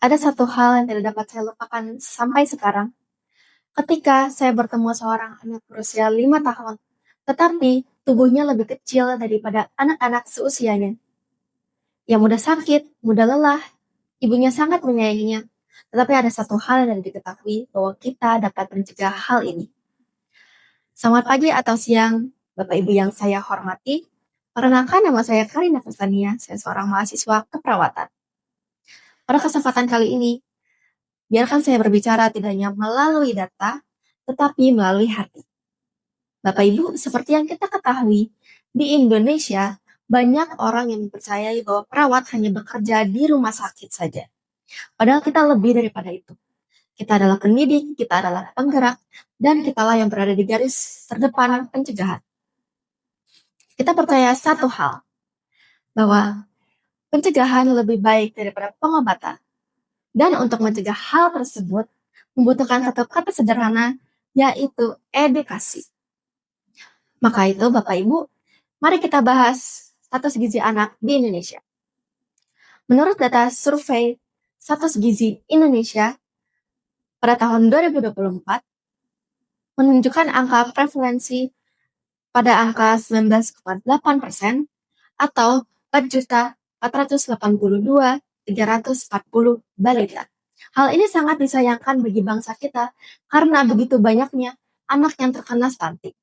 Ada satu hal yang tidak dapat saya lupakan sampai sekarang, ketika saya bertemu seorang anak berusia 5 tahun, tetapi tubuhnya lebih kecil daripada anak-anak seusianya, yang mudah sakit, mudah lelah, ibunya sangat menyayanginya. Tetapi ada satu hal yang diketahui bahwa kita dapat mencegah hal ini. Selamat pagi atau siang, Bapak Ibu yang saya hormati. Perkenalkan, nama saya Karina Kristania, saya seorang mahasiswa keperawatan. Pada kesempatan kali ini, biarkan saya berbicara tidak hanya melalui data, tetapi melalui hati. Bapak Ibu, seperti yang kita ketahui, di Indonesia banyak orang yang mempercayai bahwa perawat hanya bekerja di rumah sakit saja. Padahal kita lebih daripada itu. Kita adalah pendidik, kita adalah penggerak, dan kitalah yang berada di garis terdepan pencegahan. Kita percaya satu hal, bahwa pencegahan lebih baik daripada pengobatan. Dan untuk mencegah hal tersebut, membutuhkan satu kata sederhana, yaitu edukasi. Maka itu, Bapak Ibu, mari kita bahas status gizi anak di Indonesia. Menurut data survei status gizi Indonesia pada tahun 2024, menunjukkan angka prevalensi pada angka 19,8% atau 4.482.340 balita. Hal ini sangat disayangkan bagi bangsa kita karena begitu banyaknya anak yang terkena stunting.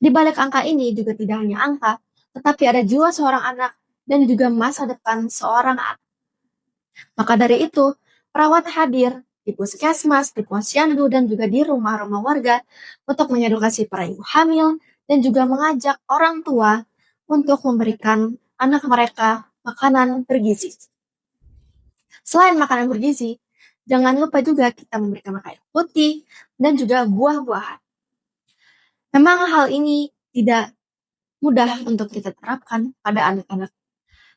Di balik angka ini juga tidak hanya angka, tetapi ada jiwa seorang anak dan juga masa depan seorang anak. Maka dari itu, perawat hadir di puskesmas, di posyandu, dan juga di rumah-rumah warga untuk mengedukasi para ibu hamil dan juga mengajak orang tua untuk memberikan anak mereka makanan bergizi. Selain makanan bergizi, jangan lupa juga kita memberikan air putih dan juga buah-buahan. Memang hal ini tidak mudah untuk kita terapkan pada anak-anak.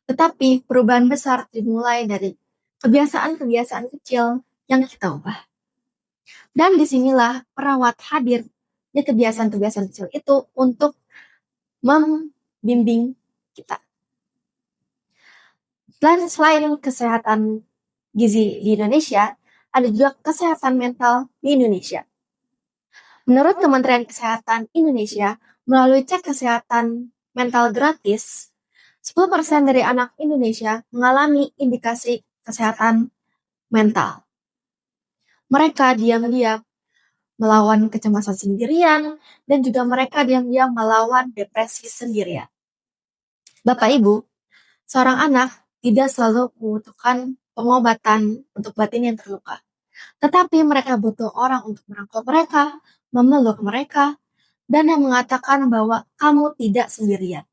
Tetapi perubahan besar dimulai dari kebiasaan-kebiasaan kecil yang kita ubah. Dan disinilah perawat hadir di kebiasaan-kebiasaan kecil itu untuk membimbing kita. Dan selain kesehatan gizi di Indonesia, ada juga kesehatan mental di Indonesia. Menurut Kementerian Kesehatan Indonesia, melalui cek kesehatan mental gratis, 10% dari anak Indonesia mengalami indikasi kesehatan mental. Mereka diam-diam melawan kecemasan sendirian, dan juga mereka diam-diam melawan depresi sendirian. Bapak Ibu, seorang anak tidak selalu membutuhkan pengobatan untuk batin yang terluka. Tetapi mereka butuh orang untuk merangkul mereka, memeluk mereka, dan yang mengatakan bahwa kamu tidak sendirian.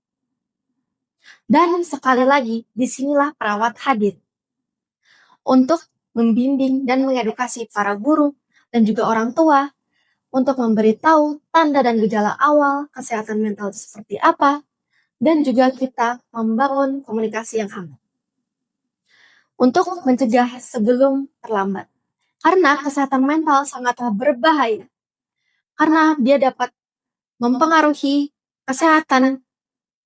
Dan sekali lagi, disinilah perawat hadir untuk membimbing dan mengedukasi para guru dan juga orang tua untuk memberitahu tanda dan gejala awal kesehatan mental seperti apa, dan juga kita membangun komunikasi yang hangat untuk mencegah sebelum terlambat. Karena kesehatan mental sangatlah berbahaya, karena dia dapat mempengaruhi kesehatan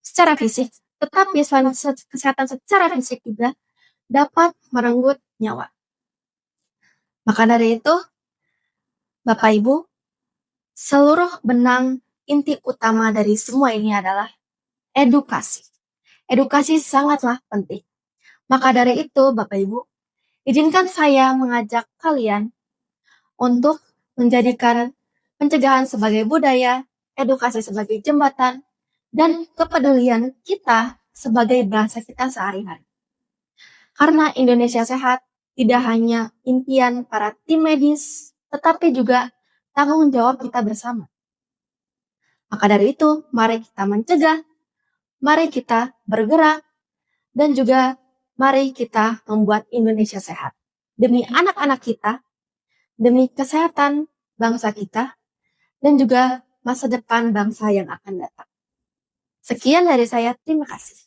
secara fisik, tetapi selain kesehatan secara fisik juga dapat merenggut nyawa. Maka dari itu, Bapak Ibu, seluruh benang inti utama dari semua ini adalah edukasi. Edukasi sangatlah penting. Maka dari itu, Bapak Ibu, izinkan saya mengajak kalian untuk menjadikan pencegahan sebagai budaya, edukasi sebagai jembatan, dan kepedulian kita sebagai bahasa kita sehari-hari. Karena Indonesia sehat tidak hanya impian para tim medis, tetapi juga tanggung jawab kita bersama. Maka dari itu, mari kita mencegah, mari kita bergerak, dan juga mari kita membuat Indonesia sehat. Demi anak-anak kita, demi kesehatan bangsa kita, dan juga masa depan bangsa yang akan datang. Sekian dari saya, terima kasih.